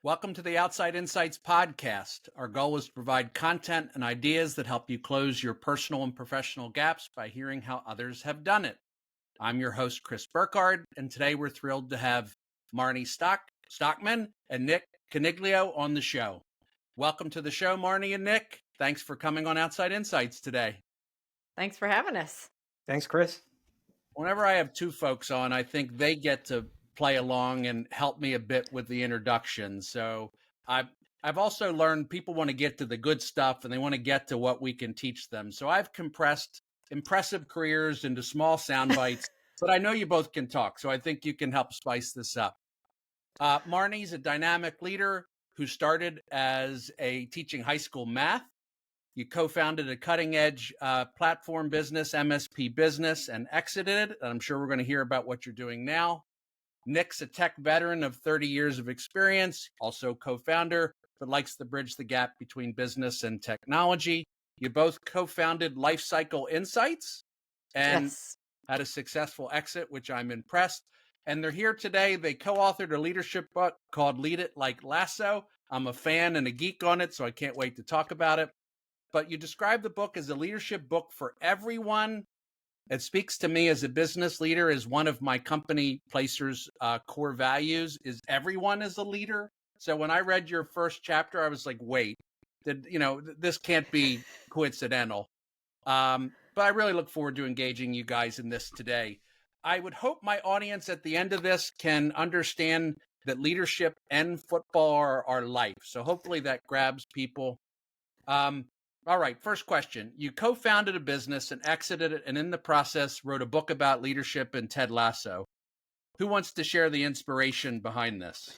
Welcome to the Outside Insights podcast. Our goal is to provide content and ideas that help you close your personal and professional gaps by hearing how others have done it. I'm your host, Chris Burkhard, and today we're thrilled to have Marnie Stockman and Nick Coniglio on the show. Welcome to the show, Marnie and Nick. Thanks for coming on Outside Insights today. Thanks for having us. Thanks, Chris. Whenever I have two folks on, I think they get to play along and help me a bit with the introduction. So I've also learned people want to get to the good stuff and they want to get to what we can teach them. So I've compressed impressive careers into small sound bites, but I know you both can talk. So I think you can help spice this up. Marnie's a dynamic leader who started as a teaching high school math. You co-founded a cutting-edge platform business, MSP business, and exited it. And I'm sure we're going to hear about what you're doing now. Nick's a tech veteran of 30 years of experience, also co-founder, but likes to bridge the gap between business and technology. You both co-founded Lifecycle Insights and had a successful exit, which I'm impressed. And they're here today. They co-authored a leadership book called Lead It Like Lasso. I'm a fan and a geek on it, so I can't wait to talk about it. But you describe the book as a leadership book for everyone. It speaks to me as a business leader, as one of my company Placer's core values is everyone is a leader. So when I read your first chapter, I was like, wait, this can't be coincidental. But I really look forward to engaging you guys in this today. I would hope my audience at the end of this can understand that leadership and football are life. So hopefully that grabs people. All right, first question. You co-founded a business and exited it, and in the process wrote a book about leadership and Ted Lasso. Who wants to share the inspiration behind this?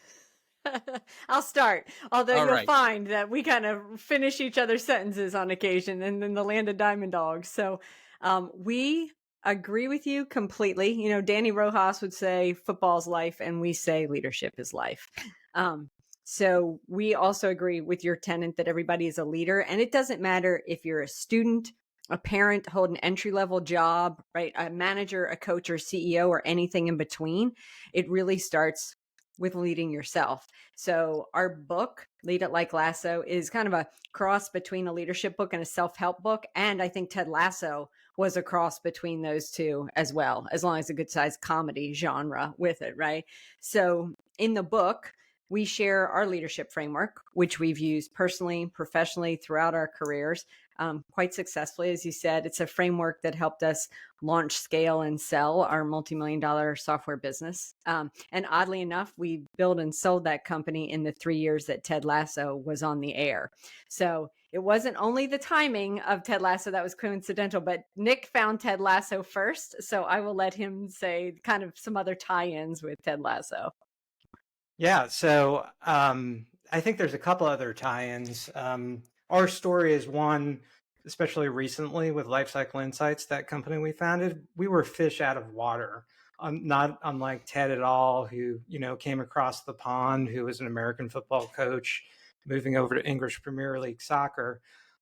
I'll start, although you'll find that we kind of finish each other's sentences on occasion and in the land of diamond dogs. So we agree with you completely. You know, Danny Rojas would say football's life, and we say leadership is life. So we also agree with your tenet that everybody is a leader, and it doesn't matter if you're a student, a parent, hold an entry-level job, right? A manager, a coach, or CEO, or anything in between. It really starts with leading yourself. So our book, Lead It Like Lasso, is kind of a cross between a leadership book and a self-help book. And I think Ted Lasso was a cross between those two as well, as long as a good-sized comedy genre with it, right? So in the book, we share our leadership framework, which we've used personally, professionally throughout our careers, quite successfully. As you said, it's a framework that helped us launch, scale, and sell our multi-million-dollar software business. And oddly enough, we built and sold that company in the 3 years that Ted Lasso was on the air. So it wasn't only the timing of Ted Lasso that was coincidental, but Nick found Ted Lasso first. So I will let him say kind of some other tie-ins with Ted Lasso. Yeah, so I think there's a couple other tie-ins. Our story is one, especially recently with Lifecycle Insights, that company we founded. We were fish out of water, not unlike Ted at all, who came across the pond, who was an American football coach, moving over to English Premier League soccer.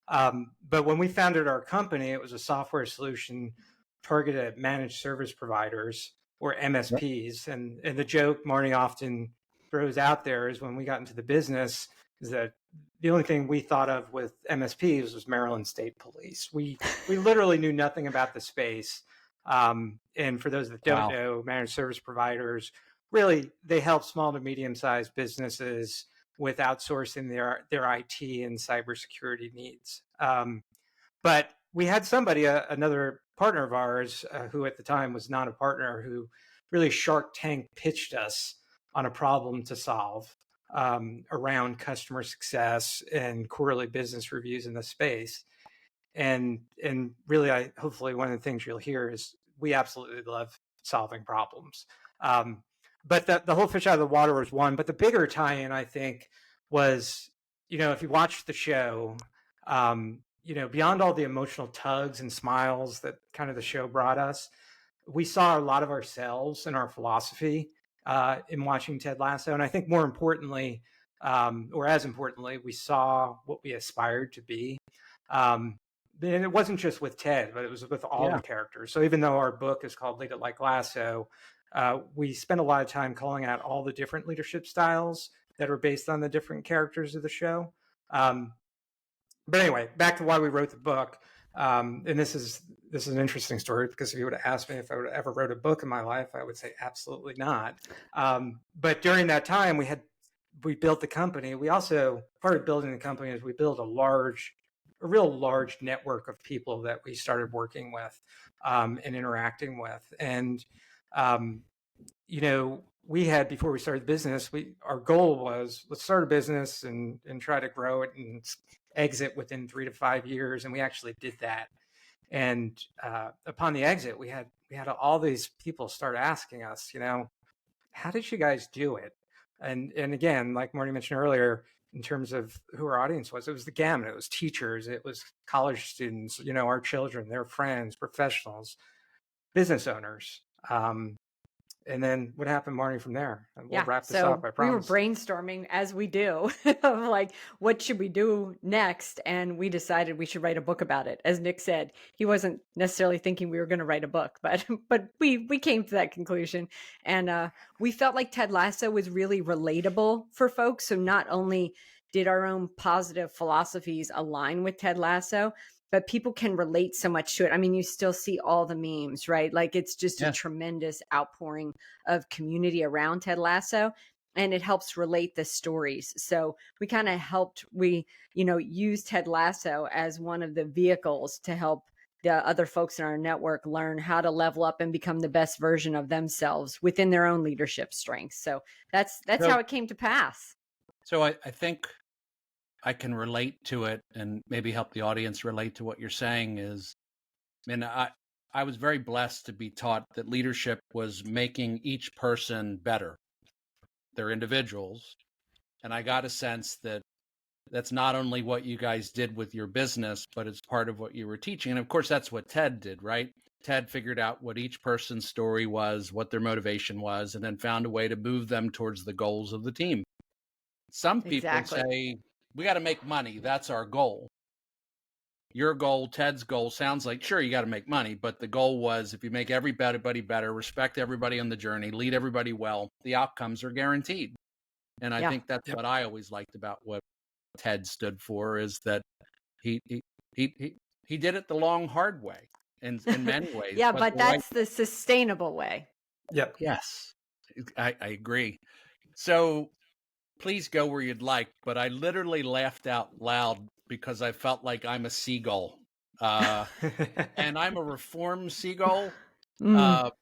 But when we founded our company, it was a software solution targeted at managed service providers, or MSPs. And the joke Marnie often throws out there is when we got into the business is that the only thing we thought of with MSPs was Maryland State Police. We literally knew nothing about the space. And for those that don't know, managed service providers, really, they help small to medium-sized businesses with outsourcing their IT and cybersecurity needs. But we had somebody, another partner of ours, who at the time was not a partner, who really Shark Tank pitched us on a problem to solve around customer success and quarterly business reviews in the space. And really, hopefully one of the things you'll hear is we absolutely love solving problems. But the whole fish out of the water was one. But the bigger tie-in, I think, was, if you watched the show, beyond all the emotional tugs and smiles that kind of the show brought us, we saw a lot of ourselves and our philosophy in watching Ted Lasso. And I think more importantly, or as importantly, we saw what we aspired to be. And it wasn't just with Ted, but it was with all the characters. So even though our book is called Lead It Like Lasso, we spent a lot of time calling out all the different leadership styles that are based on the different characters of the show. But anyway, back to why we wrote the book. And this is an interesting story, because if you would have asked me if I would have ever wrote a book in my life, I would say absolutely not. But during that time, we built the company. We also, part of building the company is we built a real large network of people that we started working with and interacting with. And we had, before we started the business, our goal was, let's start a business and try to grow it and exit within 3 to 5 years. And we actually did that. And upon the exit, we had all these people start asking us, how did you guys do it? And again, like Marnie mentioned earlier, in terms of who our audience was, it was the gamut. It was teachers, it was college students, our children, their friends, professionals, business owners. And then what happened, Marnie, from there? And we'll wrap this up, I promise. We were brainstorming, as we do, of like, what should we do next? And we decided we should write a book about it. As Nick said, he wasn't necessarily thinking we were going to write a book, but we came to that conclusion. And we felt like Ted Lasso was really relatable for folks. So not only did our own positive philosophies align with Ted Lasso, but people can relate so much to it. I mean, you still see all the memes, right? Like, it's just a tremendous outpouring of community around Ted Lasso, and it helps relate the stories. So we kind of use Ted Lasso as one of the vehicles to help the other folks in our network learn how to level up and become the best version of themselves within their own leadership strengths. So that's how it came to pass. So I think I can relate to it, and maybe help the audience relate to what you're saying is, I was very blessed to be taught that leadership was making each person better. They're individuals. And I got a sense that that's not only what you guys did with your business, but it's part of what you were teaching. And of course, that's what Ted did, right? Ted figured out what each person's story was, what their motivation was, and then found a way to move them towards the goals of the team. Some people say, we got to make money. That's our goal. Your goal, Ted's goal, sounds like, sure, you got to make money, but the goal was, if you make everybody better, respect everybody on the journey, lead everybody well, the outcomes are guaranteed. And I think that's what I always liked about what Ted stood for, is that he did it the long, hard way in many ways. But that's the sustainable way. Yep. Yes, I agree. So please go where you'd like, but I literally laughed out loud because I felt like I'm a seagull. And I'm a reformed seagull. But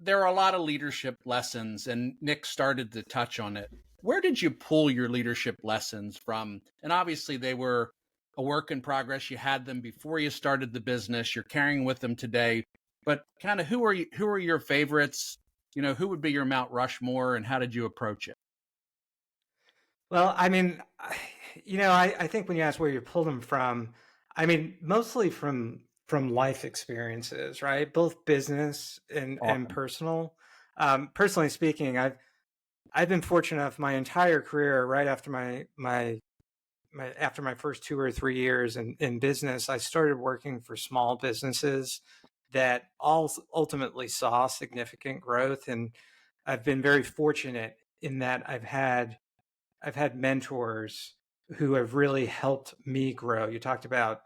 there are a lot of leadership lessons, and Nick started to touch on it. Where did you pull your leadership lessons from? And obviously they were a work in progress. You had them before you started the business. You're carrying with them today. But kind of who are your favorites? Who would be your Mount Rushmore, and how did you approach it? Well, I mean, I think when you ask where you pull them from, I mean, mostly from life experiences, right? Both business and personal. Personally speaking, I've been fortunate enough my entire career, right after my first 2 or 3 years in business, I started working for small businesses that all ultimately saw significant growth. And I've been very fortunate in that I've had mentors who have really helped me grow. You talked about,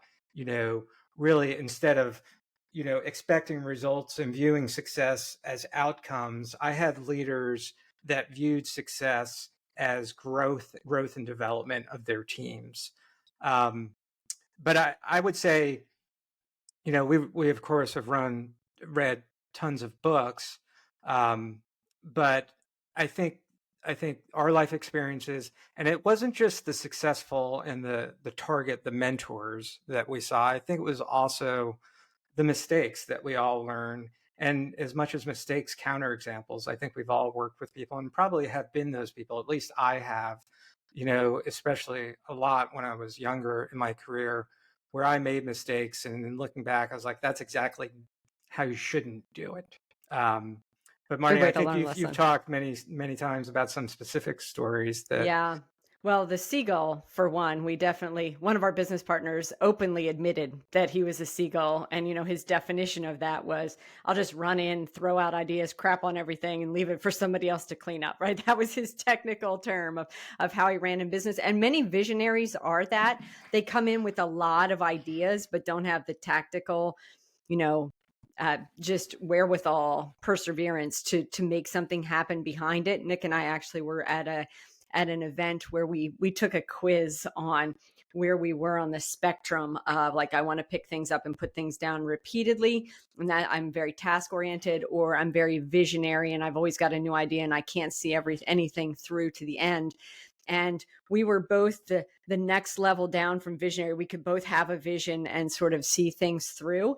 really, instead of, expecting results and viewing success as outcomes, I had leaders that viewed success as growth and development of their teams. But I would say, we of course have read tons of books, but I think our life experiences, and it wasn't just the successful and the target, the mentors that we saw. I think it was also the mistakes that we all learn. And as much as mistakes counterexamples, I think we've all worked with people and probably have been those people. At least I have, especially a lot when I was younger in my career, where I made mistakes. And then looking back, I was like, that's exactly how you shouldn't do it. But Marnie, I think you've talked many times about some specific stories that. Yeah. Well, the seagull, for one, one of our business partners openly admitted that he was a seagull. And, his definition of that was, I'll just run in, throw out ideas, crap on everything, and leave it for somebody else to clean up, right? That was his technical term of how he ran in business. And many visionaries are that. They come in with a lot of ideas, but don't have the tactical, just wherewithal, perseverance to make something happen behind it. Nick and I actually were at an event where we took a quiz on where we were on the spectrum of, like, I want to pick things up and put things down repeatedly, and that I'm very task oriented, or I'm very visionary and I've always got a new idea and I can't see anything through to the end. And we were both the next level down from visionary. We could both have a vision and sort of see things through,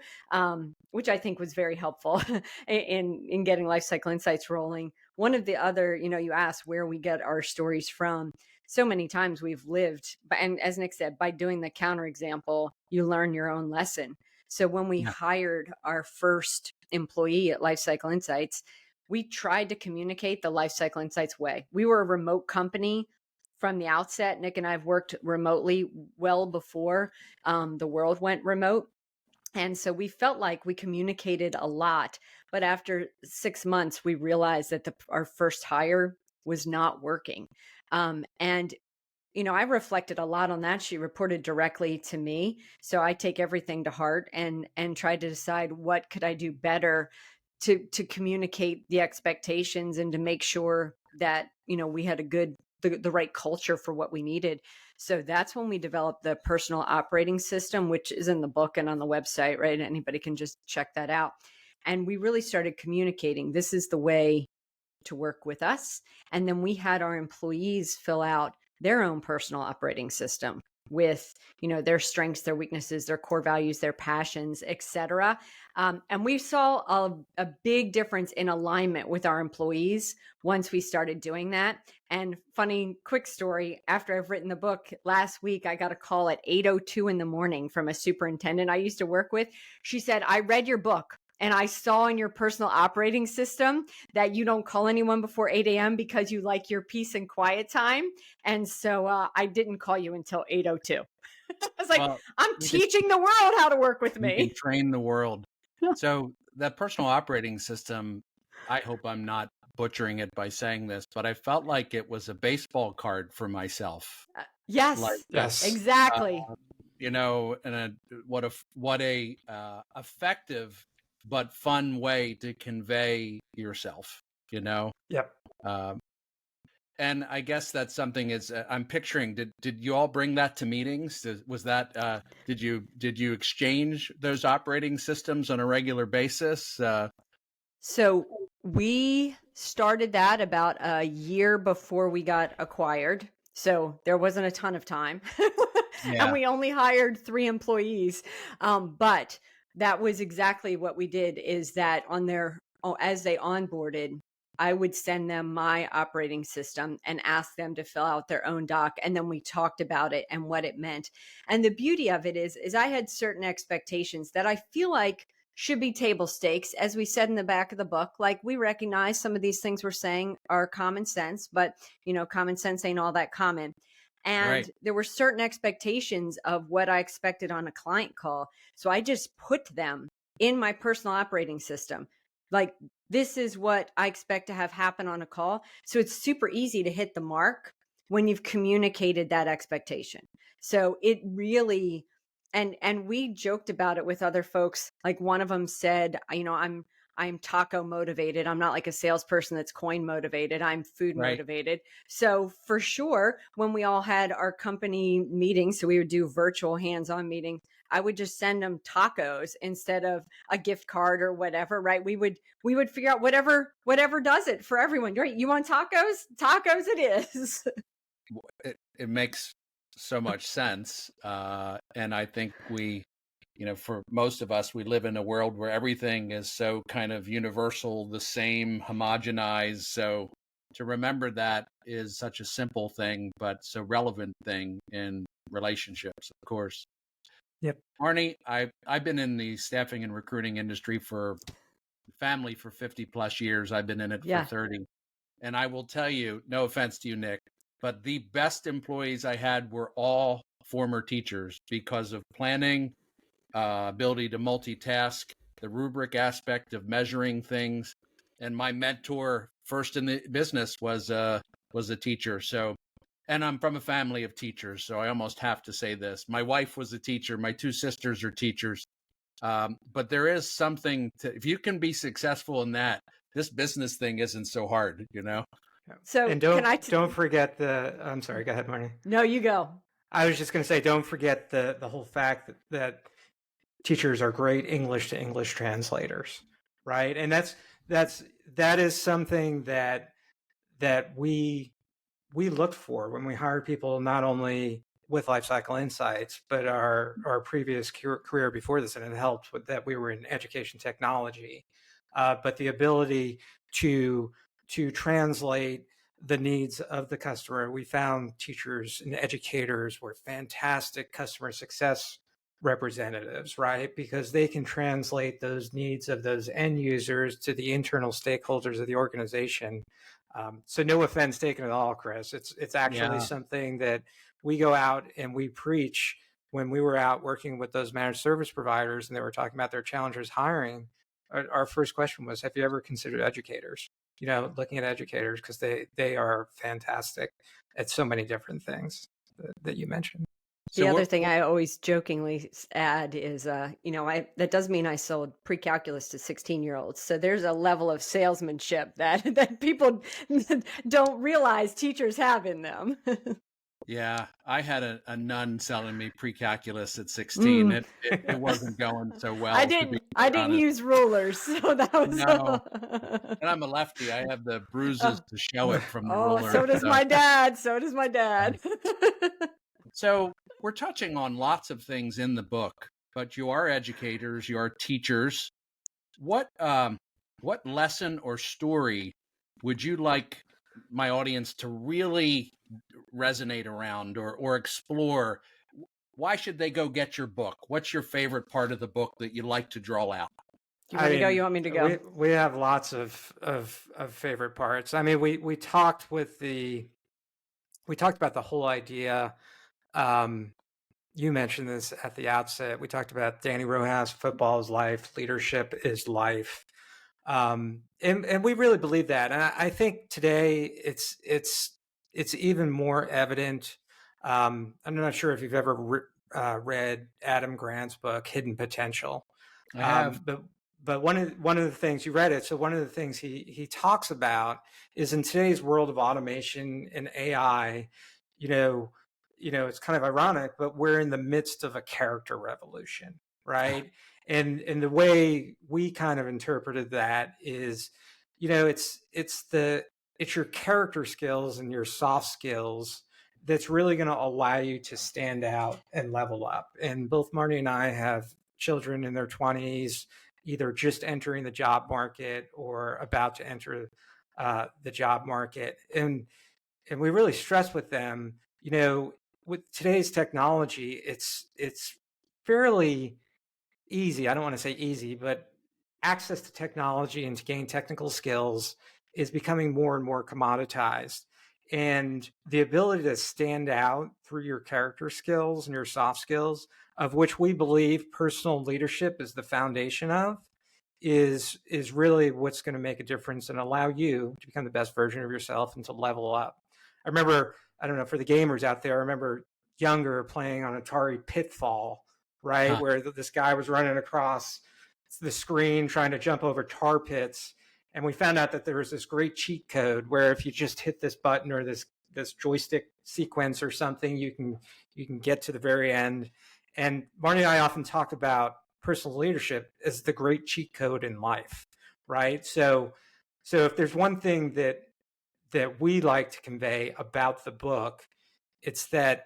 which I think was very helpful in getting Lifecycle Insights rolling. One of the other, you asked where we get our stories from. So many times we've lived, and as Nick said, by doing the counterexample, you learn your own lesson. So when we hired our first employee at Lifecycle Insights, we tried to communicate the Lifecycle Insights way. We were a remote company from the outset. Nick and I have worked remotely well before the world went remote. And so we felt like we communicated a lot. But after 6 months, we realized that our first hire was not working. And I reflected a lot on that. She reported directly to me. So I take everything to heart and tried to decide what could I do better to communicate the expectations and to make sure that, we had the right culture for what we needed. So that's when we developed the personal operating system, which is in the book and on the website, right? Anybody can just check that out. And we really started communicating, this is the way to work with us. And then we had our employees fill out their own personal operating system with, their strengths, their weaknesses, their core values, their passions, etc. And we saw a big difference in alignment with our employees once we started doing that. And funny, quick story, after I've written the book, last week, I got a call at 8:02 in the morning from a superintendent I used to work with. She said, I read your book and I saw in your personal operating system that you don't call anyone before 8 a.m. because you like your peace and quiet time. And so I didn't call you until 8:02. I was like, well, I'm teaching the world how to work with me. You can train the world. So that personal operating system, I hope I'm not butchering it by saying this, but I felt like it was a baseball card for myself. Yes, exactly. And what a effective but fun way to convey yourself. Yep. And I guess that's something I'm picturing. Did you all bring that to meetings? Was that did you exchange those operating systems on a regular basis? So we started that about a year before we got acquired. So there wasn't a ton of time. And we only hired 3 employees. But that was exactly what we did, is that as they onboarded, I would send them my operating system and ask them to fill out their own doc. And then we talked about it and what it meant. And the beauty of it is I had certain expectations that I feel like should be table stakes. As we said in the back of the book, like, we recognize some of these things we're saying are common sense, but common sense ain't all that common. And there were certain expectations of what I expected on a client call. So I just put them in my personal operating system. Like, this is what I expect to have happen on a call. So it's super easy to hit the mark when you've communicated that expectation. So it really, and we joked about it with other folks. Like, one of them said, I'm taco motivated. I'm not like a salesperson that's coin motivated. I'm food motivated. So for sure, when we all had our company meetings, so we would do virtual hands-on meetings, I would just send them tacos instead of a gift card or whatever, right? We would figure out whatever does it for everyone, right? You want tacos? Tacos it is. It makes so much sense. And I think for most of us, we live in a world where everything is so kind of universal, the same, homogenized. So to remember that is such a simple thing, but so relevant thing in relationships, of course. Yep. Marnie, I've been in the staffing and recruiting industry for 50 plus years. I've been in it for 30. And I will tell you, no offense to you, Nick, but the best employees I had were all former teachers because of planning, ability to multitask, the rubric aspect of measuring things. And my mentor first in the business was a teacher. So, and I'm from a family of teachers, so I almost have to say this. My wife was a teacher. My two sisters are teachers. But there is something to, if you can be successful in that, this business thing isn't so hard, you know? So and don't forget I'm sorry, go ahead, Marnie. No, you go. I was just going to say, don't forget the whole fact that teachers are great English to English translators, right? And that is something that we looked for when we hired people, not only with Lifecycle Insights, but our previous career before this, and it helped with that we were in education technology, but the ability to translate the needs of the customer. We found teachers and educators were fantastic customer success representatives, right? Because they can translate those needs of those end users to the internal stakeholders of the organization. So no offense taken at all, Chris. It's actually something that we go out and we preach. When we were out working with those managed service providers and they were talking about their challenges hiring, our first question was, have you ever considered educators? Looking at educators, because they are fantastic at so many different things that you mentioned. The other thing I always jokingly add is, that does mean I sold pre-calculus to 16-year-olds. So there's a level of salesmanship that people don't realize teachers have in them. Yeah, I had a nun selling me pre-calculus at 16. It wasn't going so well. I didn't use rulers, so that was no. And I'm a lefty. I have the bruises to show it from the ruler. So does my dad. So does my dad. So we're touching on lots of things in the book, but you are educators, you are teachers. What lesson or story would you like my audience to really resonate around or explore? Why should they go get your book? What's your favorite part of the book that you like to draw out? You want to go? You want me to go? We have lots of favorite parts. I mean, we talked about the whole idea. You mentioned this at the outset. We talked about Danny Rojas, football is life, leadership is life. And we really believe that. And I think today it's even more evident. I'm not sure if you've ever read Adam Grant's book, Hidden Potential. I have. But one of the things, you read it, so one of the things he talks about is, in today's world of automation and AI, it's kind of ironic, but we're in the midst of a character revolution, right? And the way we kind of interpreted that is, it's your character skills and your soft skills that's really going to allow you to stand out and level up. And both Marnie and I have children in their 20s, either just entering the job market or about to enter the job market. And we really stress with them, with today's technology, it's fairly easy. I don't want to say easy, but access to technology and to gain technical skills is becoming more and more commoditized. And the ability to stand out through your character skills and your soft skills, of which we believe personal leadership is the foundation of, is really what's going to make a difference and allow you to become the best version of yourself and to level up. I remember, I don't know, for the gamers out there, I remember younger playing on Atari Pitfall, right? Where this guy was running across the screen trying to jump over tar pits. And we found out that there was this great cheat code where if you just hit this button or this joystick sequence or something, you can get to the very end. And Marnie and I often talked about personal leadership as the great cheat code in life, right? So if there's one thing that we like to convey about the book, it's that,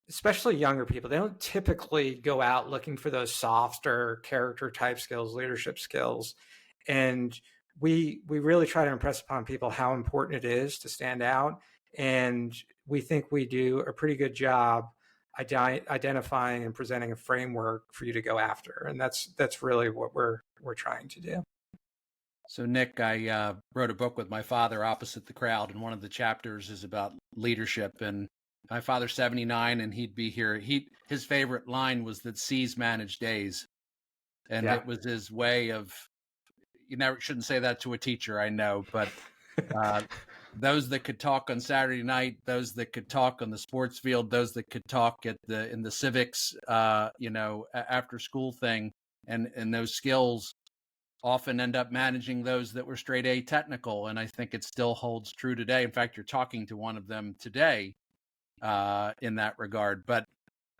especially younger people, they don't typically go out looking for those softer character type skills, leadership skills. And we really try to impress upon people how important it is to stand out. And we think we do a pretty good job identifying and presenting a framework for you to go after. And that's really what we're trying to do. So, Nick, I wrote a book with my father, Opposite the Crowd, and one of the chapters is about leadership. And my father's 79, and he'd be here. His favorite line was that C's manage D's, and Yeah. it was his way of. You never shouldn't say that to a teacher, I know, but those that could talk on Saturday night, those that could talk on the sports field, those that could talk in the civics, after school thing, and those skills often end up managing those that were straight A technical. And I think it still holds true today. In fact, you're talking to one of them today in that regard. But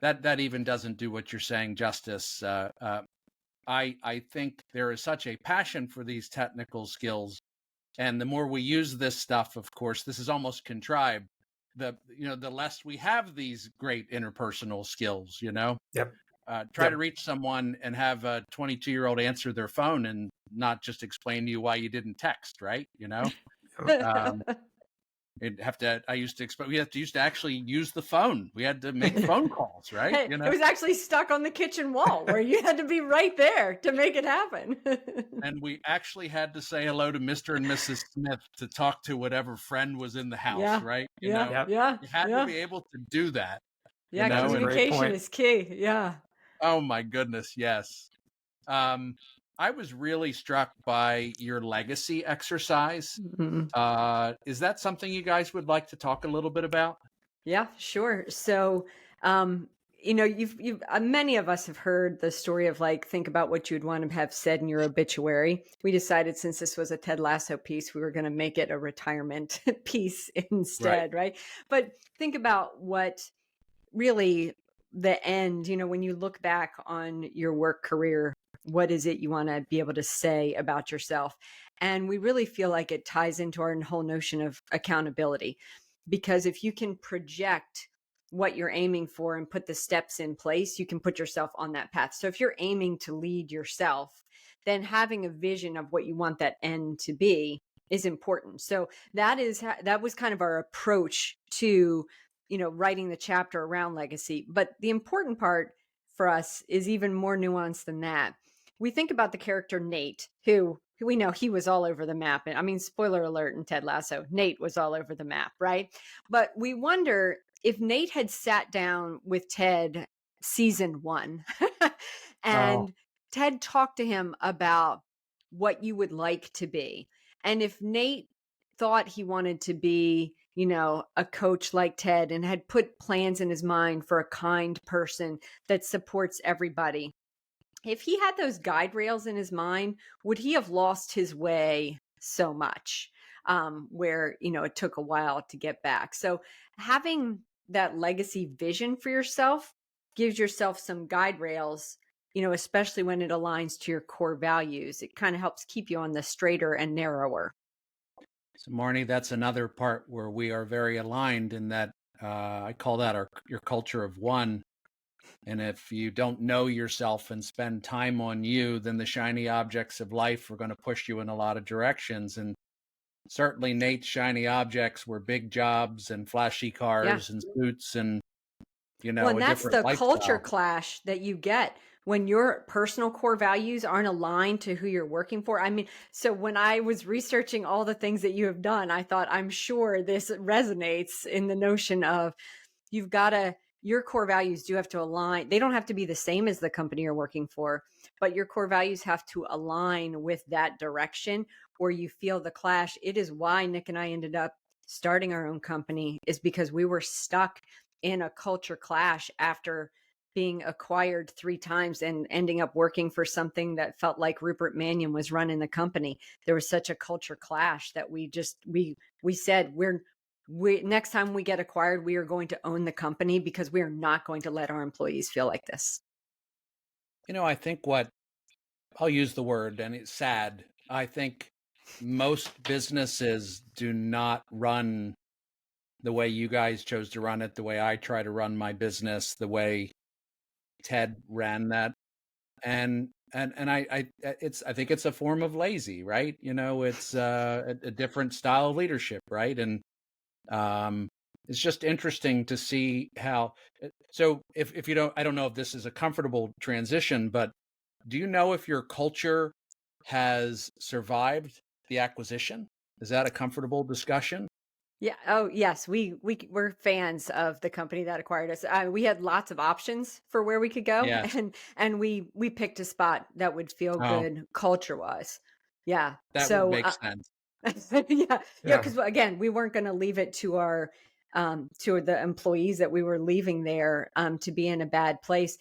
that even doesn't do what you're saying justice. I think there is such a passion for these technical skills. And the more we use this stuff, of course, this is almost contrived. The less we have these great interpersonal skills, Yep. Try to reach someone and have a 22-year-old answer their phone and not just explain to you why you didn't text, right? I used to we used to actually use the phone. We had to make phone calls, right? It was actually stuck on the kitchen wall where you had to be right there to make it happen. And we actually had to say hello to Mr. and Mrs. Smith to talk to whatever friend was in the house, right? You had to be able to do that. Yeah, communication is key. Yeah. Oh my goodness, yes. I was really struck by your legacy exercise. Mm-hmm. Is that something you guys would like to talk a little bit about? Yeah, sure. So, you've many of us have heard the story of think about what you'd want to have said in your obituary. We decided since this was a Ted Lasso piece, we were going to make it a retirement piece instead, right? But think about what really the end, when you look back on your work career, what is it you want to be able to say about yourself? And we really feel like it ties into our whole notion of accountability, because if you can project what you're aiming for and put the steps in place, you can put yourself on that path. So if you're aiming to lead yourself, then having a vision of what you want that end to be is important. So that was kind of our approach to writing the chapter around legacy. But the important part for us is even more nuanced than that. We think about the character Nate, who we know he was all over the map. And I mean, spoiler alert in Ted Lasso, Nate was all over the map, right? But we wonder if Nate had sat down with Ted season 1 and Ted talked to him about what you would like to be. And if Nate thought he wanted to be, a coach like Ted and had put plans in his mind for a kind person that supports everybody, if he had those guide rails in his mind, would he have lost his way so much where, it took a while to get back? So having that legacy vision for yourself gives yourself some guide rails, especially when it aligns to your core values. It kind of helps keep you on the straighter and narrower. So Marnie, that's another part where we are very aligned in that I call that your culture of one. And if you don't know yourself and spend time on you, then the shiny objects of life are going to push you in a lot of directions. And certainly Nate's shiny objects were big jobs and flashy cars and suits and, well, and that's the lifestyle. Culture clash that you get when your personal core values aren't aligned to who you're working for. I mean, so when I was researching all the things that you have done, I thought, I'm sure this resonates in the notion of your core values do have to align. They don't have to be the same as the company you're working for, but your core values have to align with that direction, or you feel the clash. It is why Nick and I ended up starting our own company, is because we were stuck in a culture clash after being acquired 3 times and ending up working for something that felt like Rupert Mannion was running the company. There was such a culture clash that we said, next time we get acquired, we are going to own the company, because we are not going to let our employees feel like this. I think I'll use the word, and it's sad. I think most businesses do not run the way you guys chose to run it, the way I try to run my business, the way Ted ran that. And I think it's a form of lazy, right? It's a different style of leadership, right? And it's just interesting to see how. So if you don't, I don't know if this is a comfortable transition, but do you know if your culture has survived the acquisition? Is that a comfortable discussion? Yeah. Oh, yes. We're fans of the company that acquired us. We had lots of options for where we could go, Yes. and we picked a spot that would feel Oh, good culture wise. Yeah. that would So make sense. yeah, Yeah. because again, we weren't going to leave it to our to the employees that we were leaving there to be in a bad place.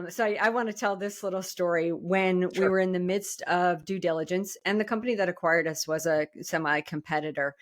So I want to tell this little story. When we Sure. were in the midst of due diligence, and the company that acquired us was a semi competitor,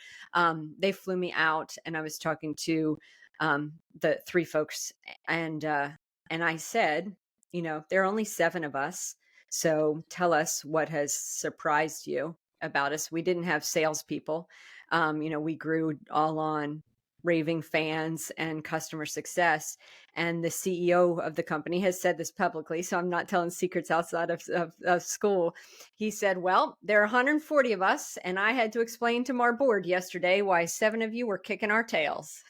they flew me out, and I was talking to the three folks, and I said, there are only 7 of us, so tell us what has surprised you about us. We didn't have salespeople. We grew all on raving fans and customer success. And the CEO of the company has said this publicly, so I'm not telling secrets outside of school. He said, well, there are 140 of us, and I had to explain to our board yesterday why 7 of you were kicking our tails.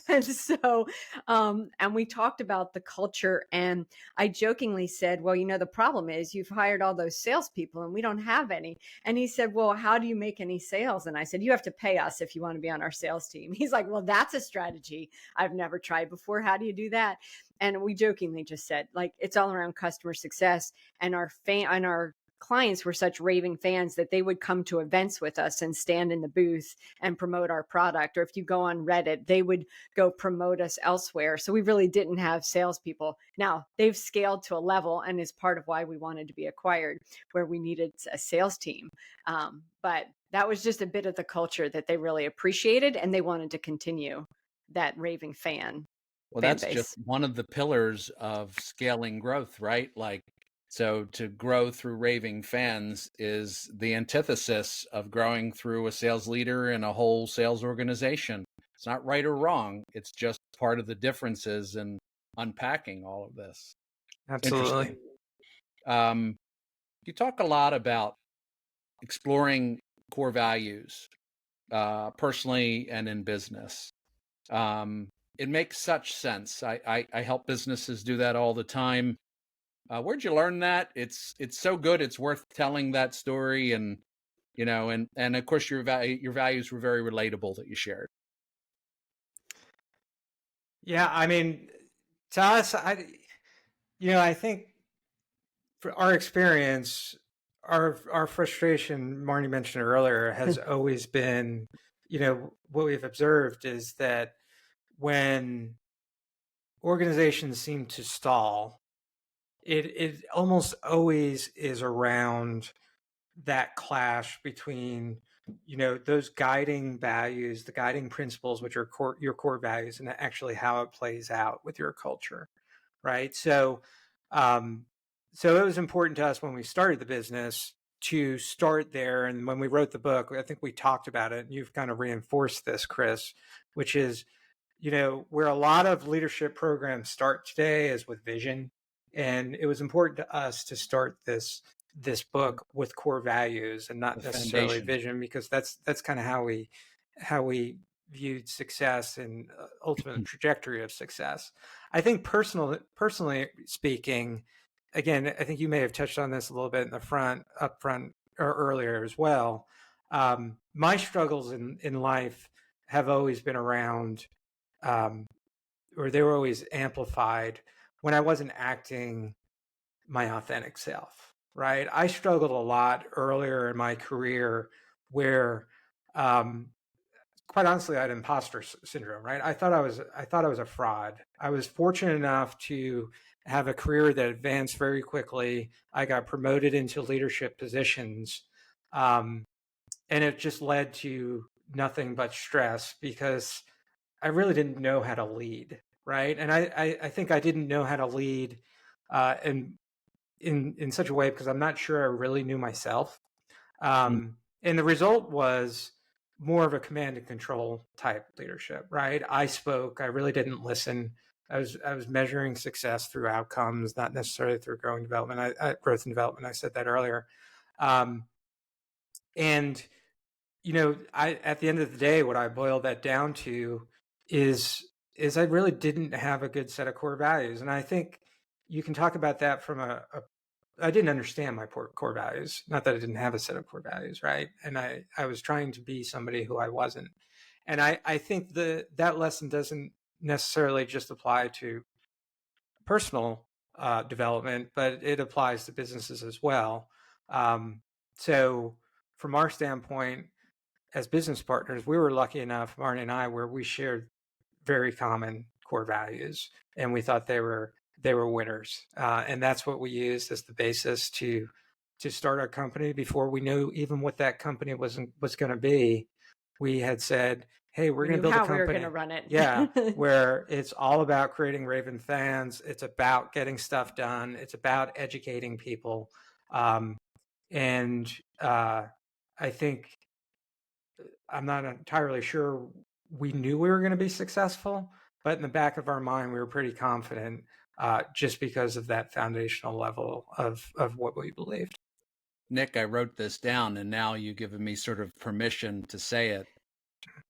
And so, and we talked about the culture, and I jokingly said, well, the problem is you've hired all those salespeople and we don't have any. And he said, well, how do you make any sales? And I said, you have to pay us if you want to be on our sales team. He's like, well, that's a strategy I've never tried before. How do you do that? And we jokingly just said, like, it's all around customer success. And our clients were such raving fans that they would come to events with us and stand in the booth and promote our product. Or if you go on Reddit, they would go promote us elsewhere. So we really didn't have salespeople. Now they've scaled to a level, and is part of why we wanted to be acquired, where we needed a sales team. But that was just a bit of the culture that they really appreciated, and they wanted to continue that raving fan That's base. just one of the pillars of scaling growth, right? Like, so to grow through raving fans is the antithesis of growing through a sales leader and a whole sales organization. It's not right or wrong. It's just part of the differences in unpacking all of this. Absolutely. You talk a lot about exploring core values, personally and in business. It makes such sense. I help businesses do that all the time. Where'd you learn that? It's so good. It's worth telling that story, and and of course your values were very relatable that you shared. Yeah, I mean, to us, I think for our experience, our frustration, Marnie mentioned earlier, has always been, what we've observed is that when organizations seem to stall, it almost always is around that clash between those guiding values, the guiding principles, which are your core values, and actually how it plays out with your culture, right? So it was important to us when we started the business to start there. And when we wrote the book, I think we talked about it, and you've kind of reinforced this, Chris, which is where a lot of leadership programs start today is with vision. And it was important to us to start this book with core values and not necessarily vision, because that's kind of how we viewed success and ultimate trajectory of success. I think personally speaking, again, I think you may have touched on this a little bit in the upfront or earlier as well. My struggles in life have always been around, or they were always amplified when I wasn't acting my authentic self, right? I struggled a lot earlier in my career where, quite honestly, I had imposter syndrome, right? I thought I was a fraud. I was fortunate enough to have a career that advanced very quickly. I got promoted into leadership positions. And it just led to nothing but stress because I really didn't know how to lead, right? And I think I didn't know how to lead in such a way because I'm not sure I really knew myself. And the result was more of a command and control type leadership, right? I spoke, I really didn't listen. I was measuring success through outcomes, not necessarily through growth and development. I said that earlier. And at the end of the day, what I boiled that down to is I really didn't have a good set of core values. And I think you can talk about that from a I didn't understand my core values. Not that I didn't have a set of core values, right? And I was trying to be somebody who I wasn't. And I think that lesson doesn't necessarily just apply to personal development, but it applies to businesses as well. So from our standpoint, as business partners, we were lucky enough, Marnie and I, where we shared very common core values, and we thought they were winners. And that's what we used as the basis to start our company. Before we knew even what that company was going to be, we had said, "Hey, we're going to build a company. We were going to run it." Yeah, where it's all about creating raving fans. It's about getting stuff done. It's about educating people. And I think I'm not entirely sure we knew we were going to be successful, but in the back of our mind, we were pretty confident just because of that foundational level of what we believed. Nick, I wrote this down, and now you've given me sort of permission to say it.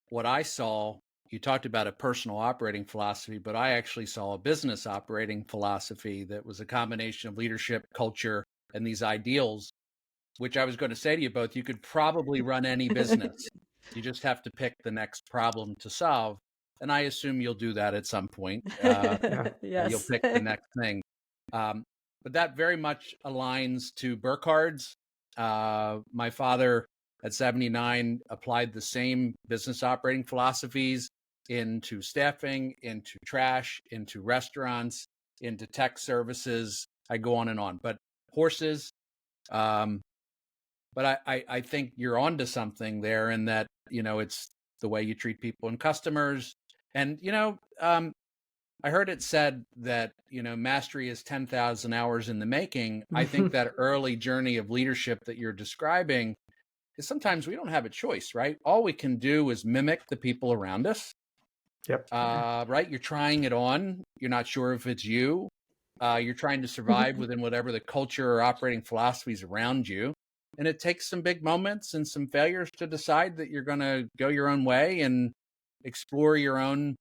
What I saw, you talked about a personal operating philosophy, but I actually saw a business operating philosophy that was a combination of leadership, culture, and these ideals, which I was going to say to you both, you could probably run any business. You just have to pick the next problem to solve. And I assume you'll do that at some point. Yes. You'll pick the next thing. But that very much aligns to Burkhard's. My father at 79 applied the same business operating philosophies into staffing, into trash, into restaurants, into tech services. I go on and on. But horses, but I think you're onto something there in that, it's the way you treat people and customers. And, I heard it said that, mastery is 10,000 hours in the making. I think that early journey of leadership that you're describing is sometimes we don't have a choice, right? All we can do is mimic the people around us. Yep. Right? You're trying it on. You're not sure if it's you. You're trying to survive within whatever the culture or operating philosophies around you. And it takes some big moments and some failures to decide that you're going to go your own way and explore your own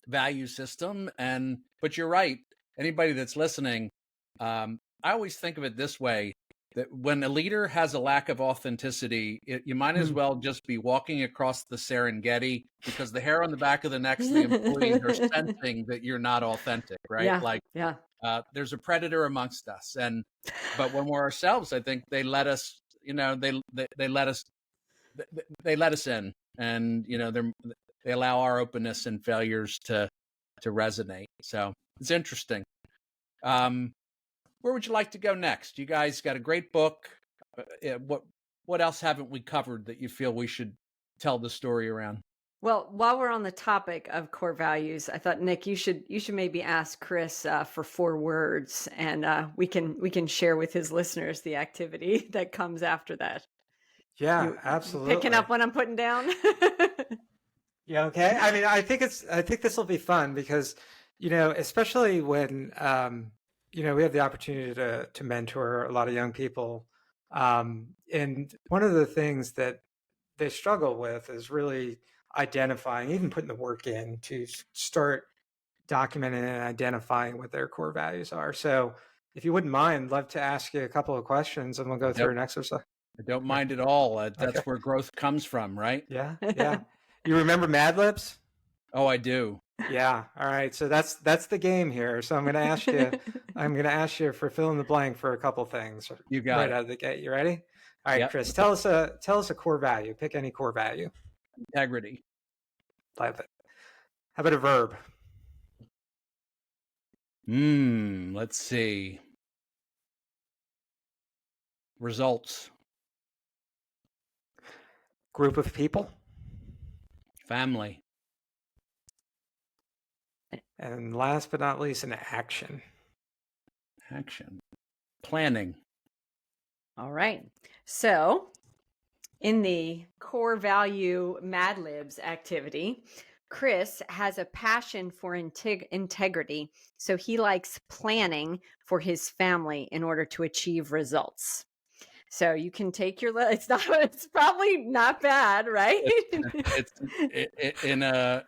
value system. But you're right. Anybody that's listening, I always think of it this way, that when a leader has a lack of authenticity, you might as well just be walking across the Serengeti, because the hair on the back of the neck of the employees are sensing that you're not authentic, right? Yeah. There's a predator amongst us, but when we're ourselves, I think they let us, they let us in, and they allow our openness and failures to resonate. So it's interesting. Where would you like to go next? You guys got a great book. What else haven't we covered that you feel we should tell the story around? Well, while we're on the topic of core values, I thought, Nick, you should maybe ask Chris for 4 words, and we can share with his listeners the activity that comes after that. Yeah, absolutely. Picking up what I'm putting down. Yeah. Okay. I mean, I think this will be fun because, especially when, we have the opportunity to mentor a lot of young people. And one of the things that they struggle with is really identifying, even putting the work in to start documenting and identifying what their core values are. So if you wouldn't mind, I'd love to ask you a couple of questions and we'll go through an exercise. I don't mind at all. That's where growth comes from, right? Yeah. Yeah. You remember Mad Libs? Oh, I do. Yeah. All right. So that's the game here. So I'm going to ask you for fill in the blank for a couple things. You got right it. Out of the gate. You ready? All right, yep. Chris, tell us a core value. Pick any core value. Integrity. Love it. How about a verb? Let's see. Results. Group of people. Family. And last but not least, an action. Action. Planning. All right. So in the core value Mad Libs activity, Chris has a passion for integrity. So he likes planning for his family in order to achieve results. So you can take your, it's probably not bad, right?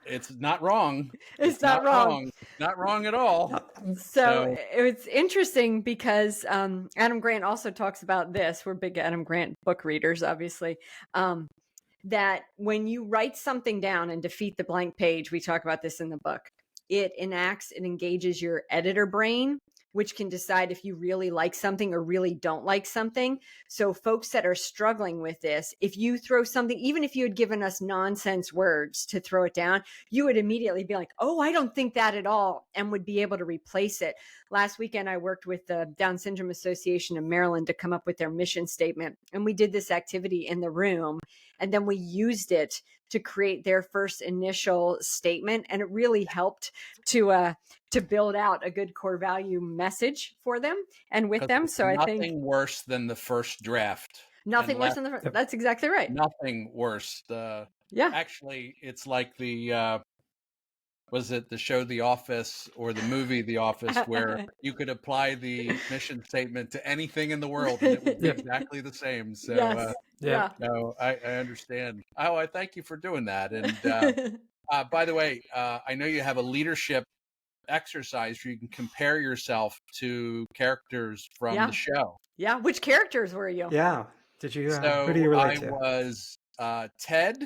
It's not wrong. It's not wrong. Not wrong at all. So it's interesting because Adam Grant also talks about this. We're big Adam Grant book readers, obviously. That when you write something down and defeat the blank page, we talk about this in the book, it engages your editor brain, which can decide if you really like something or really don't like something. So folks that are struggling with this, if you throw something, even if you had given us nonsense words to throw it down, you would immediately be like, oh, I don't think that at all, and would be able to replace it. Last weekend, I worked with the Down Syndrome Association of Maryland to come up with their mission statement. And we did this activity in the room, and then we used it to create their first initial statement. And it really helped to build out a good core value message for them and with them. So I think nothing worse than the first draft. Nothing worse than the first. That's exactly right. Nothing worse. Actually, it's like was it the show The Office or the movie The Office, where you could apply the mission statement to anything in the world and it would be exactly the same. So no, I understand. Oh, I thank you for doing that. And by the way, I know you have a leadership exercise where you can compare yourself to characters from the show. Yeah. Which characters were you? Yeah. Did you? Who do you relate to? I was Ted.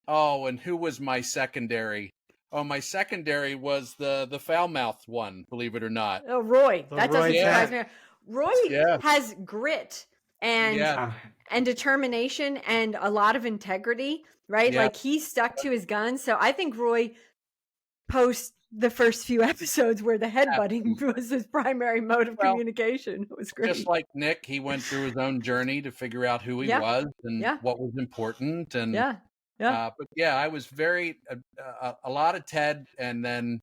Oh, and who was my secondary? Oh, my secondary was the foul-mouthed one, believe it or not. Oh, Roy. That doesn't surprise me. Roy has grit and determination and a lot of integrity, right? Yeah. Like he stuck to his guns. So I think Roy, post the first few episodes where the headbutting was his primary mode of communication, it was great. Just like Nick, he went through his own journey to figure out who he was and what was important. And but I was very a lot of Ted, and then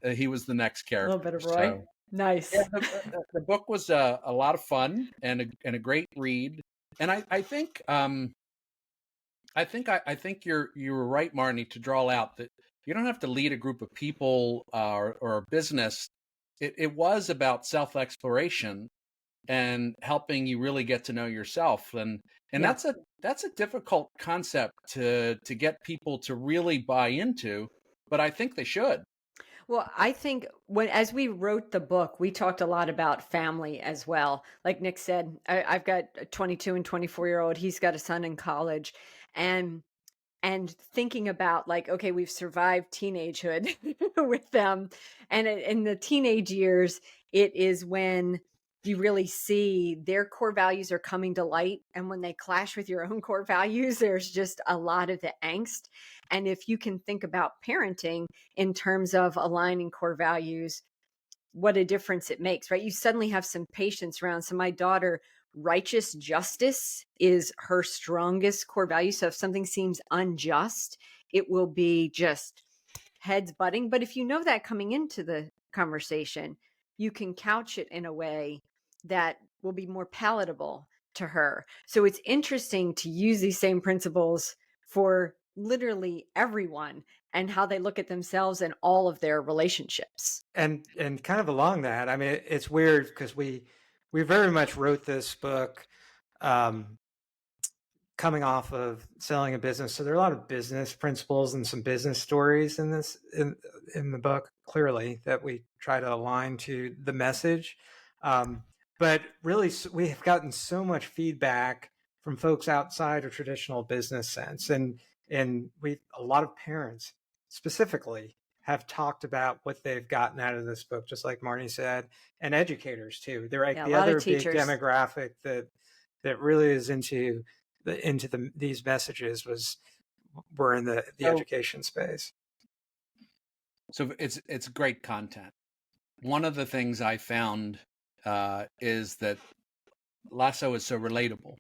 he was the next character. A little bit of Roy. So, nice. Yeah, the book was a lot of fun and a great read. And I think you were right, Marnie, to draw out that you don't have to lead a group of people or a business. It was about self-exploration and helping you really get to know yourself. And that's a difficult concept to get people to really buy into, but I think they should. Well, I think as we wrote the book, we talked a lot about family as well. Like Nick said, I've got a 22 and 24-year-old. He's got a son in college, and thinking about like, okay, we've survived teenagehood with them. And in the teenage years, it is when you really see their core values are coming to light. And when they clash with your own core values, there's just a lot of the angst. And if you can think about parenting in terms of aligning core values, what a difference it makes, right? You suddenly have some patience around. So my daughter, righteous justice is her strongest core value. So if something seems unjust, it will be just heads butting. But if you know that coming into the conversation, you can couch it in a way that will be more palatable to her. So it's interesting to use these same principles for literally everyone and how they look at themselves and all of their relationships. And kind of along that, I mean, it's weird because we very much wrote this book coming off of selling a business. So there are a lot of business principles and some business stories in the book, clearly, that we try to align to the message. But really, we have gotten so much feedback from folks outside a traditional business sense. And a lot of parents specifically have talked about what they've gotten out of this book, just like Marnie said, and educators too. They're like the other big demographic that really is into these messages were in the education space. So it's great content. One of the things I found is that Lasso is so relatable.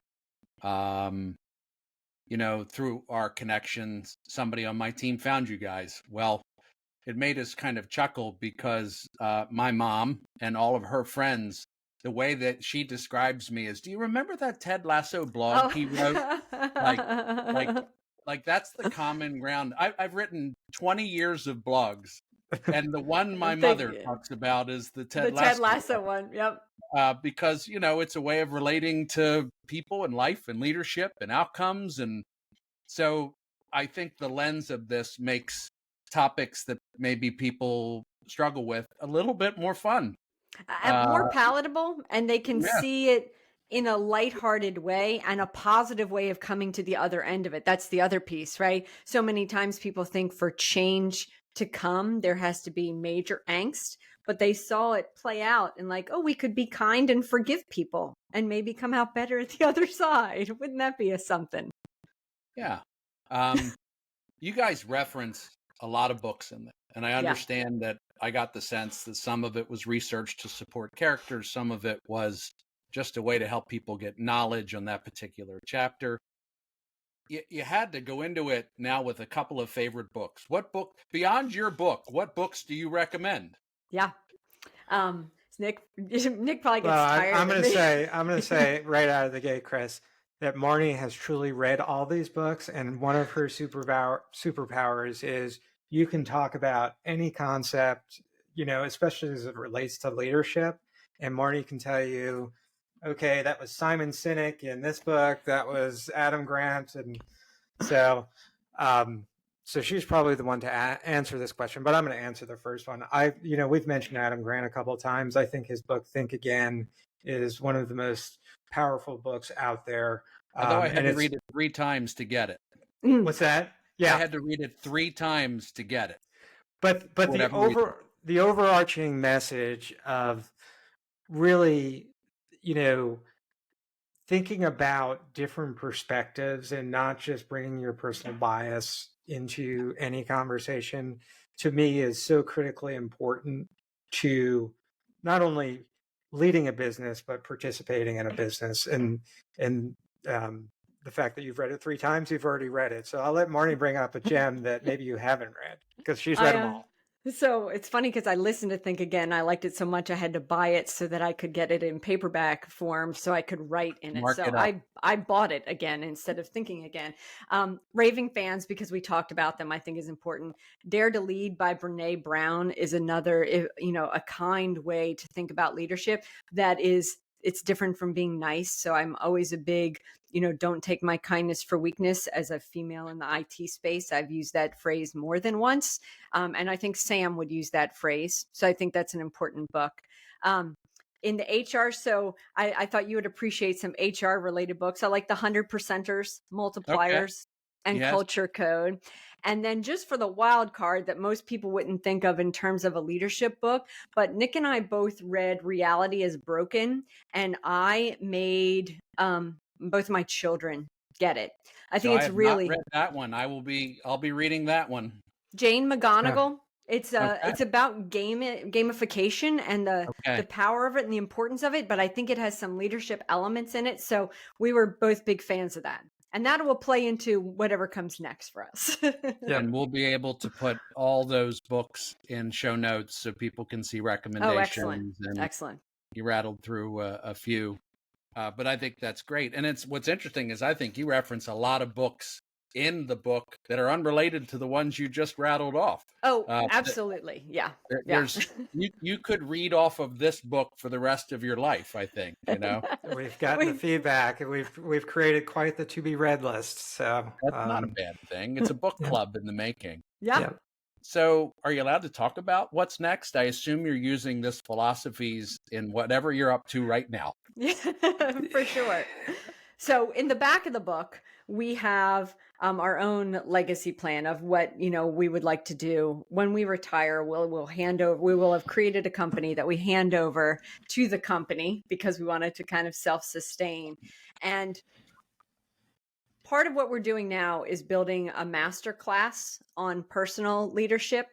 Through our connections, somebody on my team found you guys. Well, it made us kind of chuckle because my mom and all of her friends, the way that she describes me is, do you remember that Ted Lasso blog he wrote? Like that's the common ground. I've written 20 years of blogs, And the one my mother talks about is the Ted Lasso one. Yep. Because, it's a way of relating to people and life and leadership and outcomes. And so I think the lens of this makes topics that maybe people struggle with a little bit more fun. More palatable, and they can see it in a lighthearted way and a positive way of coming to the other end of it. That's the other piece, right? So many times people think for change to come, there has to be major angst, but they saw it play out and like, oh, we could be kind and forgive people and maybe come out better at the other side. Wouldn't that be something? Yeah. You guys reference a lot of books in there, and I understand that I got the sense that some of it was research to support characters. Some of it was just a way to help people get knowledge on that particular chapter. You had to go into it now with a couple of favorite books. What book, beyond your book, what books do you recommend? Yeah. Nick probably gets tired. I'm going to say right out of the gate, Chris, that Marnie has truly read all these books. And one of her superpowers is you can talk about any concept, especially as it relates to leadership. And Marnie can tell you, okay, that was Simon Sinek in this book. That was Adam Grant. And so she's probably the one to answer this question, but I'm going to answer the first one. We've mentioned Adam Grant a couple of times. I think his book, Think Again, is one of the most powerful books out there. Although I had to read it 3 times to get it. What's that? Yeah. I had to read it 3 times to get it. But the overarching message of really, thinking about different perspectives and not just bringing your personal bias into any conversation, to me, is so critically important to not only leading a business, but participating in a business. And the fact that you've read it 3 times, you've already read it. So I'll let Marnie bring up a gem that maybe you haven't read, because she's read them all. So it's funny because I listened to Think Again. I liked it so much I had to buy it so that I could get it in paperback form so I could write in it. So I bought it again instead of Thinking Again. Raving Fans, because we talked about them, I think is important. Dare to Lead by Brene Brown is another, a kind way to think about leadership it's different from being nice. So I'm always a big, don't take my kindness for weakness. As a female in the IT space, I've used that phrase more than once. And I think Sam would use that phrase. So I think that's an important book. In the HR, so I thought you would appreciate some HR related books. I like the 100 Percenters, Multipliers, and Culture Code. And then just for the wild card that most people wouldn't think of in terms of a leadership book, but Nick and I both read Reality is Broken, and I made both of my children get it. I think it's really not read that one. I'll be reading that one. Jane McGonigal. It's about gamification and the power of it and the importance of it, but I think it has some leadership elements in it. So we were both big fans of that. And that will play into whatever comes next for us. And we'll be able to put all those books in show notes so people can see recommendations. Oh, excellent. You rattled through a few, but I think that's great. And what's interesting is I think you reference a lot of books in the book that are unrelated to the ones you just rattled off. Oh, absolutely. Yeah. You could read off of this book for the rest of your life, I think, We've gotten the feedback, and we've created quite the to be read list. So that's not a bad thing. It's a book club in the making. Yeah. So are you allowed to talk about what's next? I assume you're using this philosophies in whatever you're up to right now. Yeah, for sure. So in the back of the book, we have our own legacy plan of what, we would like to do when we retire. We will have created a company that we hand over to the company because we wanted to kind of self-sustain. And part of what we're doing now is building a masterclass on personal leadership.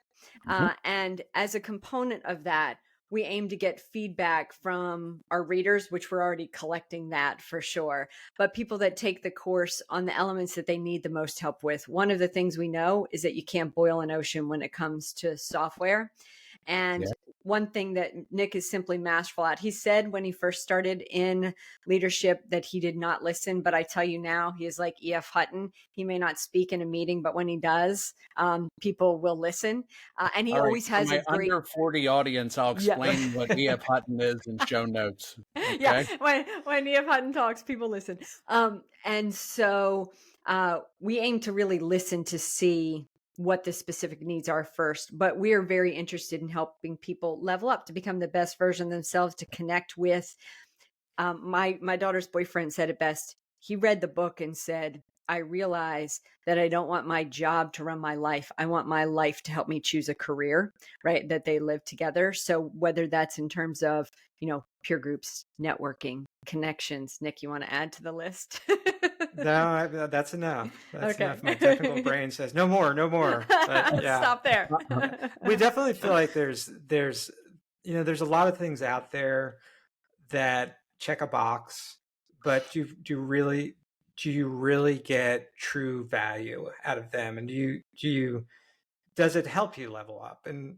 And as a component of that, we aim to get feedback from our readers, which we're already collecting that for sure, but people that take the course on the elements that they need the most help with. One of the things we know is that you can't boil an ocean when it comes to software. And one thing that Nick is simply masterful at. He said when he first started in leadership that he did not listen, but I tell you now, he is like E.F. Hutton. He may not speak in a meeting, but when he does, people will listen. And he always has a great under 40 audience. I'll explain what E.F. Hutton is in show notes. Okay? Yeah, when E.F. Hutton talks, people listen. And so we aim to really listen to see what the specific needs are first, but we are very interested in helping people level up to become the best version of themselves, to connect with. My daughter's boyfriend said it best. He read the book and said, I realize that I don't want my job to run my life. I want my life to help me choose a career, right? That they live together. So whether that's in terms of, peer groups, networking, connections. Nick, you want to add to the list? No, that's enough. That's okay. Enough. My technical brain says no more. But, yeah. Stop there. We definitely feel like there's a lot of things out there that check a box, but do you really get true value out of them? And does it help you level up? And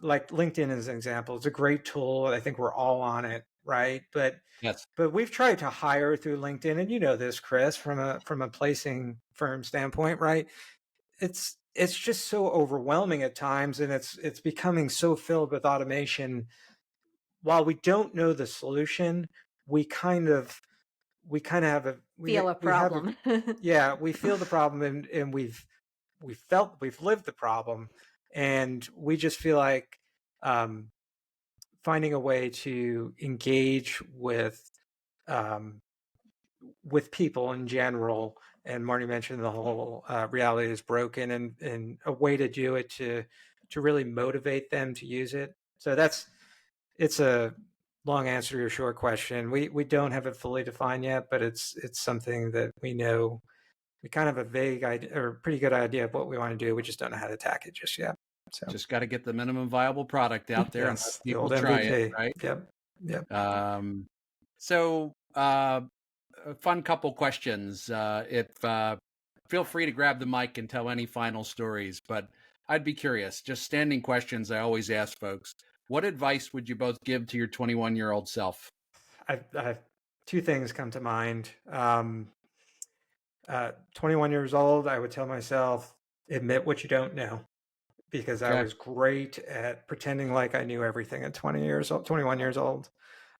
like LinkedIn as an example, it's a great tool. I think we're all on it, right? But yes, but we've tried to hire through LinkedIn, and this, Chris, from a placing firm standpoint, right? It's just so overwhelming at times, and it's becoming so filled with automation. While we don't know the solution, we kind of have a problem. We feel the problem, and we've lived the problem, and we just feel like finding a way to engage with people in general. And Marnie mentioned the whole reality is broken, and a way to do it to really motivate them to use it. So it's a long answer to your short question. We don't have it fully defined yet, but it's something that we know. We kind of have a vague idea, or pretty good idea of what we want to do. We just don't know how to attack it just yet. So just got to get the minimum viable product out there and let people try it, right? Yep. So a fun couple questions. Feel free to grab the mic and tell any final stories, but I'd be curious, just standing questions I always ask folks. What advice would you both give to your 21-year-old self? I have two things come to mind. 21 years old, I would tell myself, admit what you don't know, because I was great at pretending like I knew everything at 21 years old.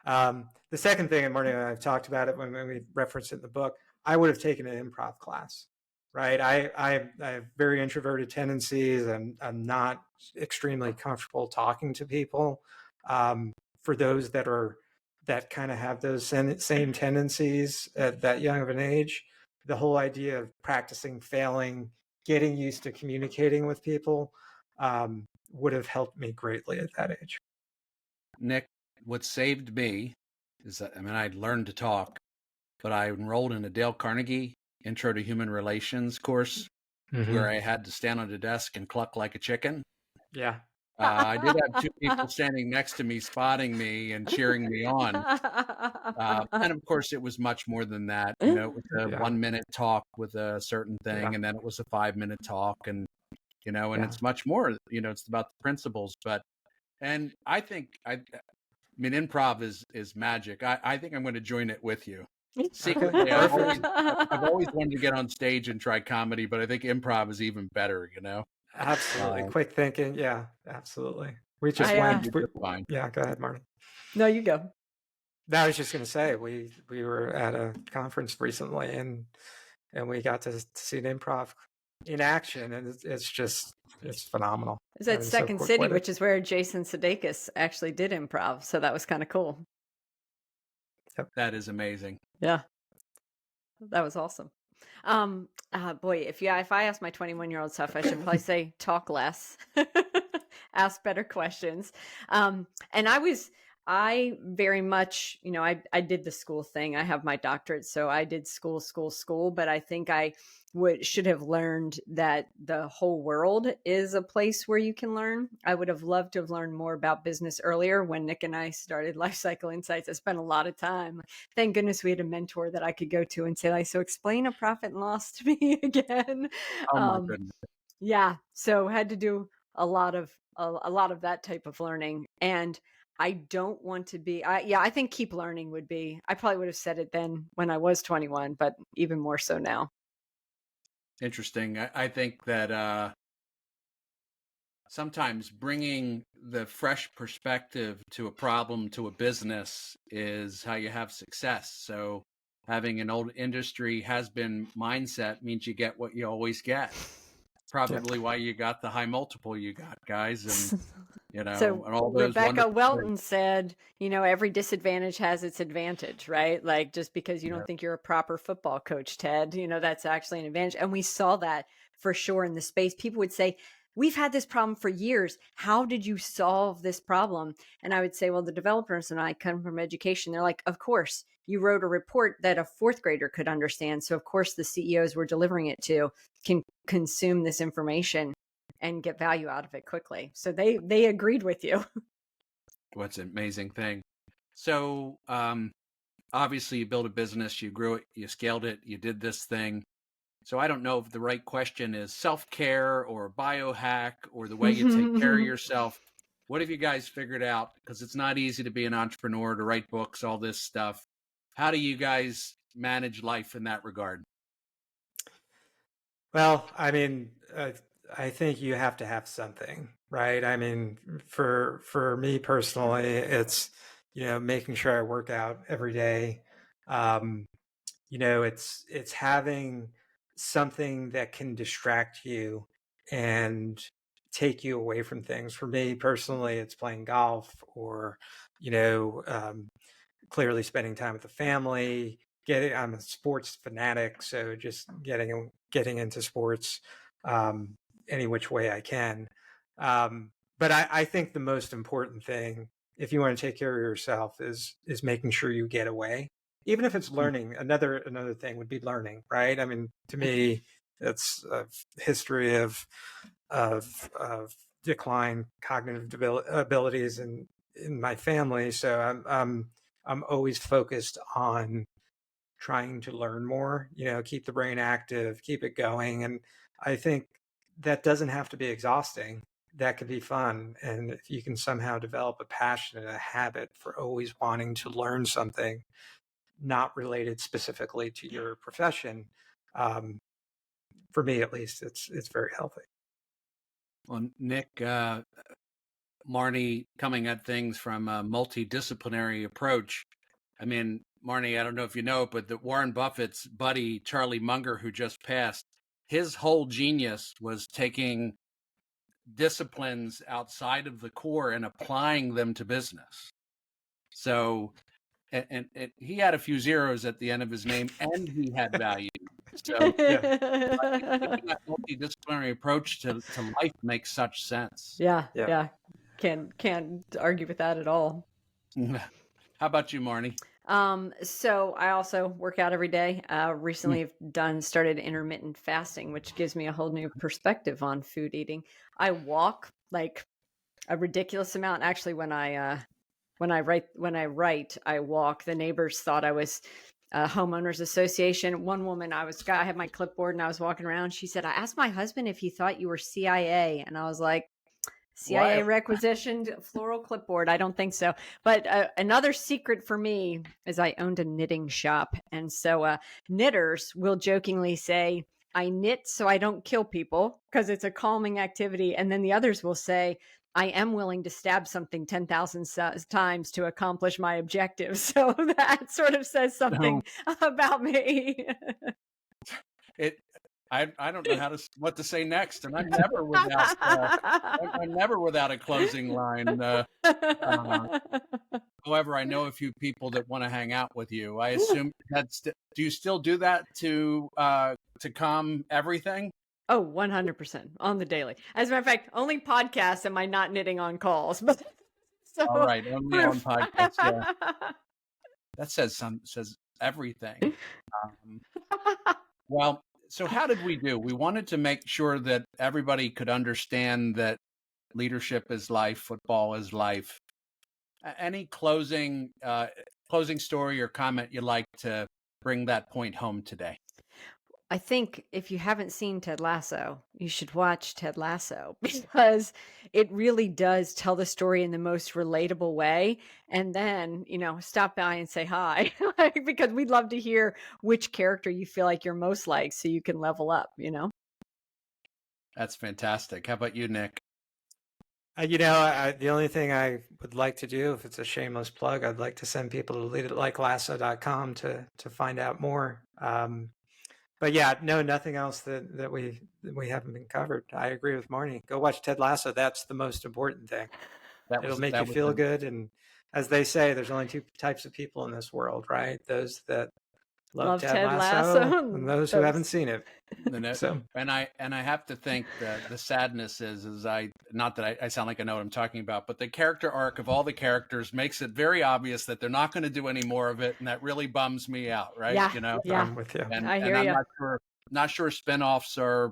The second thing, and Marnie and I have talked about it when we referenced it in the book, I would have taken an improv class, right? I have very introverted tendencies, and I'm not extremely comfortable talking to people. For those that kind of have those same tendencies at that young of an age, the whole idea of practicing failing, getting used to communicating with people would have helped me greatly at that age. Nick, what saved me is that, I'd learned to talk, but I enrolled in a Dale Carnegie Intro to Human Relations course where I had to stand on the desk and cluck like a chicken. Yeah. I did have two people standing next to me, spotting me and cheering me on. And of course, it was much more than that. It was a 1 minute talk with a certain thing, and then it was a 5 minute talk, and it's much more. It's about the principles. And I think improv is magic. I think I'm going to join it with you. Secretly, I've always wanted to get on stage and try comedy, but I think improv is even better. Absolutely. Quick thinking. Yeah, absolutely. We just went. Fine. Yeah, go ahead, Marnie. No, you go. No, I was just going to say, we were at a conference recently, and we got to see an improv in action, and it's phenomenal. It was at Second City, which is where Jason Sudeikis actually did improv. So that was kind of cool. Yep. That is amazing. Yeah. That was awesome. Boy, if I ask my 21-year-old self, I should probably say talk less, ask better questions. And I very much, I did the school thing. I have my doctorate, so I did school, but I think I should have learned that the whole world is a place where you can learn. I would have loved to have learned more about business earlier. When Nick and I started Lifecycle Insights, I spent a lot of time. Thank goodness we had a mentor that I could go to and say, so explain a profit and loss to me again. Oh my goodness. Yeah. So had to do a lot of a lot of that type of learning. And I don't want to be, I think keep learning would be, I probably would have said it then when I was 21, but even more so now. Interesting. I think that sometimes bringing the fresh perspective to a problem, to a business, is how you have success. So having an old industry has-been mindset means you get what you always get. Probably why you got the high multiple you got, guys. And, So and all those Rebecca wonderful Welton things. said, every disadvantage has its advantage, right? Like just because you don't think you're a proper football coach, Ted, that's actually an advantage. And we saw that for sure in the space. People would say, we've had this problem for years. How did you solve this problem? And I would say, well, the developers and I come from education. They're like, of course, you wrote a report that a fourth grader could understand. So of course the CEOs we're delivering it to can consume this information and get value out of it quickly. So they agreed with you. What's an amazing thing. So obviously you built a business, you grew it, you scaled it, you did this thing. So I don't know if the right question is self-care or biohack or the way you take care of yourself. What have you guys figured out? Because it's not easy to be an entrepreneur, to write books, all this stuff. How do you guys manage life in that regard? Well, I mean, I think you have to have something, right? I mean, for me personally, it's making sure I work out every day. It's having something that can distract you and take you away from things. For me personally, it's playing golf or clearly spending time with the family. I'm a sports fanatic, so just getting into sports any which way I can. But I think the most important thing, if you want to take care of yourself, is making sure you get away. Even if it's learning, another thing would be learning, right? I mean, to me, it's a history of decline cognitive abilities in my family. So I'm always focused on trying to learn more, keep the brain active, keep it going. And I think that doesn't have to be exhausting. That could be fun. And if you can somehow develop a passion and a habit for always wanting to learn something not related specifically to your profession, for me at least, it's very healthy. Well, Nick, Marnie coming at things from a multidisciplinary approach. I mean, Marnie, I don't know if you know, but that Warren Buffett's buddy, Charlie Munger, who just passed, his whole genius was taking disciplines outside of the core and applying them to business. So, and he had a few zeros at the end of his name, and he had value. So, I think taking that multidisciplinary approach to life makes such sense. Yeah. Can't argue with that at all. How about you, Marnie? So I also work out every day. Recently I've started intermittent fasting, which gives me a whole new perspective on food eating. I walk like a ridiculous amount. Actually, when I write, I walk. The neighbors thought I was a homeowners association. One woman, I had my clipboard and I was walking around. She said, I asked my husband if he thought you were CIA. And I was like, CIA requisitioned floral clipboard. I don't think so. But another secret for me is I owned a knitting shop. And so knitters will jokingly say, I knit so I don't kill people because it's a calming activity. And then the others will say, I am willing to stab something 10,000 times to accomplish my objective. So that sort of says something about me. I don't know what to say next, and I'm never without a closing line. However, I know a few people that want to hang out with you. I assume do you still do that to calm everything? Oh, 100% on the daily. As a matter of fact, only podcasts am I not knitting on calls. So all right, only on podcasts. Yeah. That says everything. Well, so how did we do? We wanted to make sure that everybody could understand that leadership is life, football is life. Any closing story or comment you'd like to bring that point home today? I think if you haven't seen Ted Lasso, you should watch Ted Lasso because it really does tell the story in the most relatable way. And then, stop by and say hi, like, because we'd love to hear which character you feel like you're most like so you can level up. That's fantastic. How about you, Nick? The only thing I would like to do, if it's a shameless plug, I'd like to send people to leaditlikelasso.com to find out more. But yeah, no, nothing else that we haven't been covered. I agree with Marnie. Go watch Ted Lasso. That's the most important thing. It'll make you feel good. And as they say, there's only two types of people in this world, right? Those that love Ted Lasso and those who haven't seen it. So, and I have to think that the sadness is not that I sound like I know what I'm talking about, but the character arc of all the characters makes it very obvious that they're not going to do any more of it, and that really bums me out, right? Yeah, yeah. I'm with you. And I hear you. Not sure spinoffs are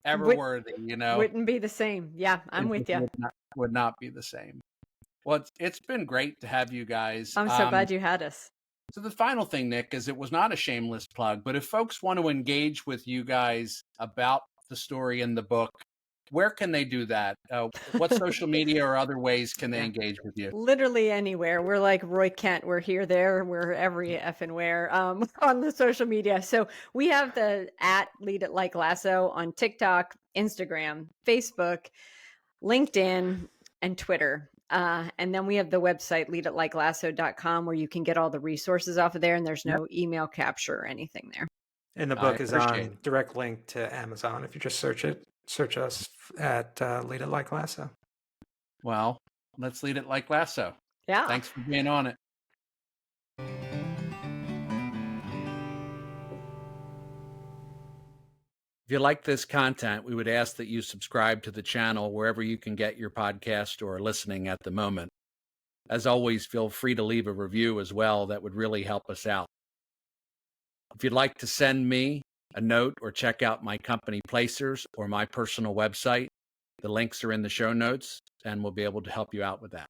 ever worthy. Wouldn't be the same. Yeah, I'm with you. Would not be the same. Well, it's been great to have you guys. I'm so glad you had us. So the final thing, Nick, is it was not a shameless plug, but if folks want to engage with you guys about the story in the book, where can they do that? What social media or other ways can they engage with you? Literally anywhere. We're like Roy Kent. We're here, there. We're every effing where on the social media. So we have the @Lead It Like Lasso on TikTok, Instagram, Facebook, LinkedIn, and Twitter. And then we have the website, leaditlikelasso.com, where you can get all the resources off of there, and there's no email capture or anything there. And the book is on direct link to Amazon. If you just search us at Lead It Like Lasso. Well, let's lead it like Lasso. Yeah. Thanks for being on it. If you like this content, we would ask that you subscribe to the channel wherever you can get your podcast or listening at the moment. As always, feel free to leave a review as well. That would really help us out. If you'd like to send me a note or check out my company Placers or my personal website, the links are in the show notes, and we'll be able to help you out with that.